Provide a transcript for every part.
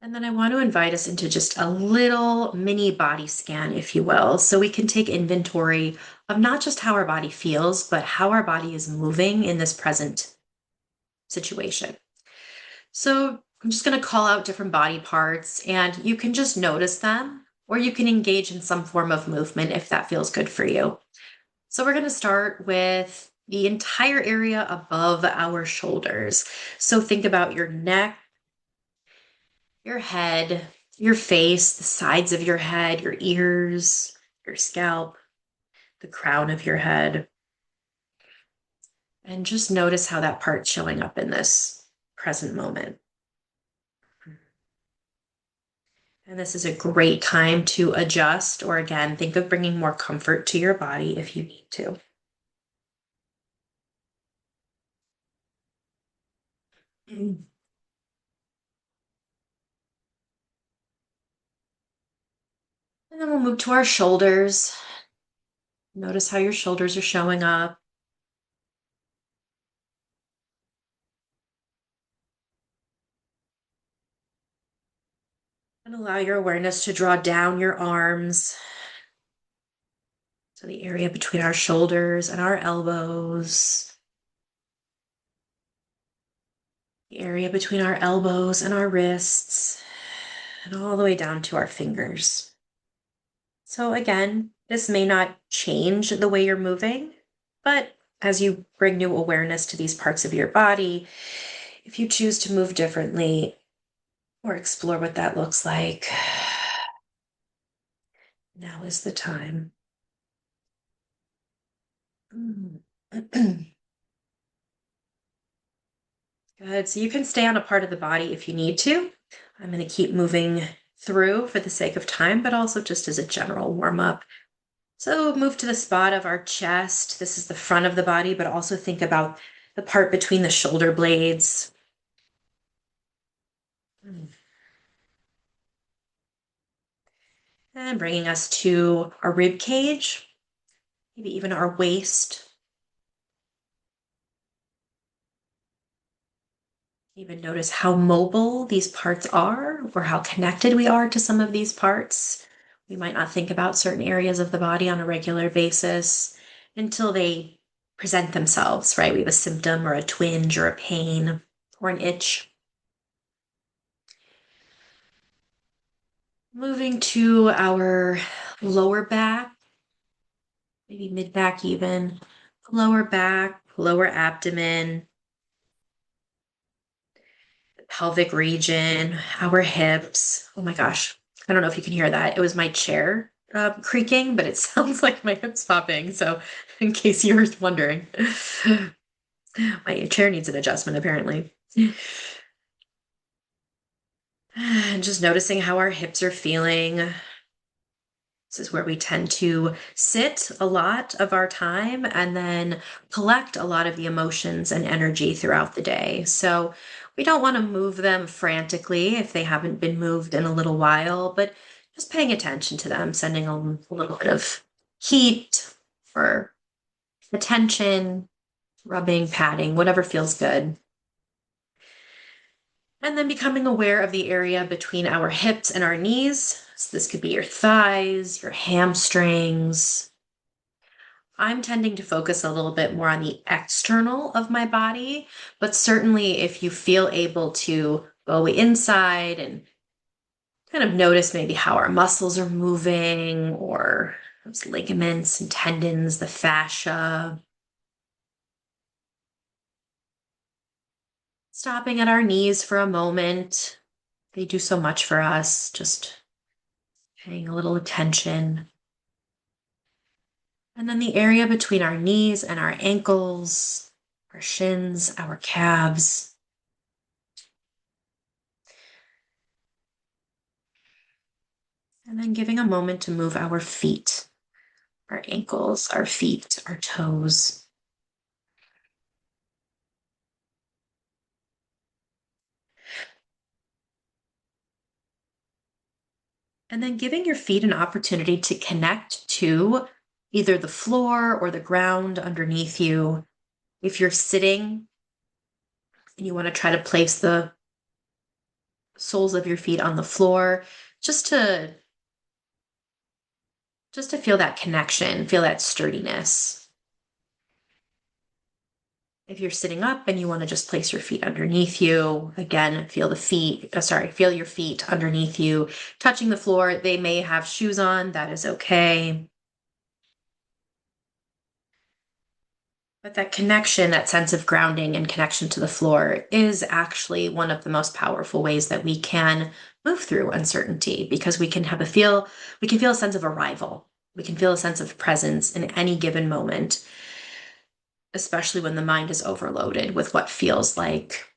And then I want to invite us into just a little mini body scan, if you will, so we can take inventory of not just how our body feels, but how our body is moving in this present situation. So I'm just going to call out different body parts and you can just notice them, or you can engage in some form of movement if that feels good for you. So we're going to start with the entire area above our shoulders. So think about your neck, your head, your face, the sides of your head, your ears, your scalp, the crown of your head. And just notice how that part's showing up in this present moment. And this is a great time to adjust, or again, think of bringing more comfort to your body if you need to. And then we'll move to our shoulders. Notice how your shoulders are showing up. And allow your awareness to draw down your arms. So the area between our shoulders and our elbows. The area between our elbows and our wrists. And all the way down to our fingers. So again, this may not change the way you're moving, but as you bring new awareness to these parts of your body, if you choose to move differently or explore what that looks like, now is the time. Good. So you can stay on a part of the body if you need to. I'm going to keep moving through for the sake of time, but also just as a general warm up. So move to the spot of our chest. This is the front of the body, but also think about the part between the shoulder blades. And bringing us to our rib cage, maybe even our waist. Even notice how mobile these parts are, or how connected we are to some of these parts. We might not think about certain areas of the body on a regular basis until they present themselves, right? We have a symptom or a twinge or a pain or an itch. Moving to our lower back, maybe mid back even, lower back, lower abdomen, the pelvic region, our hips. Oh my gosh, I don't know if you can hear that. It was my chair creaking, but it sounds like my hips popping. So in case you were wondering, my chair needs an adjustment apparently. And just noticing how our hips are feeling. This is where we tend to sit a lot of our time and then collect a lot of the emotions and energy throughout the day. So we don't want to move them frantically if they haven't been moved in a little while, but just paying attention to them, sending a little bit of heat or attention, rubbing, patting, whatever feels good. And then becoming aware of the area between our hips and our knees. So this could be your thighs, your hamstrings. I'm tending to focus a little bit more on the external of my body, but certainly if you feel able to go inside and kind of notice maybe how our muscles are moving or those ligaments and tendons, the fascia. Stopping at our knees for a moment. They do so much for us, just paying a little attention. And then the area between our knees and our ankles, our shins, our calves. And then giving a moment to move our feet, our ankles, our feet, our toes. And then giving your feet an opportunity to connect to either the floor or the ground underneath you. If you're sitting and you want to try to place the soles of your feet on the floor, just to just to feel that connection, feel that sturdiness. If you're sitting up and you want to just place your feet underneath you, again, feel your feet underneath you, touching the floor. They may have shoes on, that is okay. But that connection, that sense of grounding and connection to the floor is actually one of the most powerful ways that we can move through uncertainty, because we can feel a sense of arrival. We can feel a sense of presence in any given moment, especially when the mind is overloaded with what feels like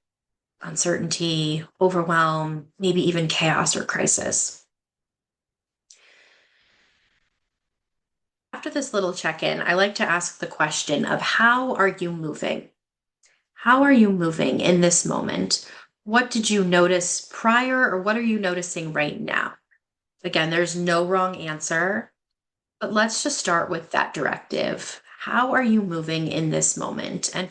uncertainty, overwhelm, maybe even chaos or crisis. After this little check-in, I like to ask the question of, how are you moving? How are you moving in this moment? What did you notice prior, or what are you noticing right now? Again, there's no wrong answer, but let's just start with that directive. How are you moving in this moment? And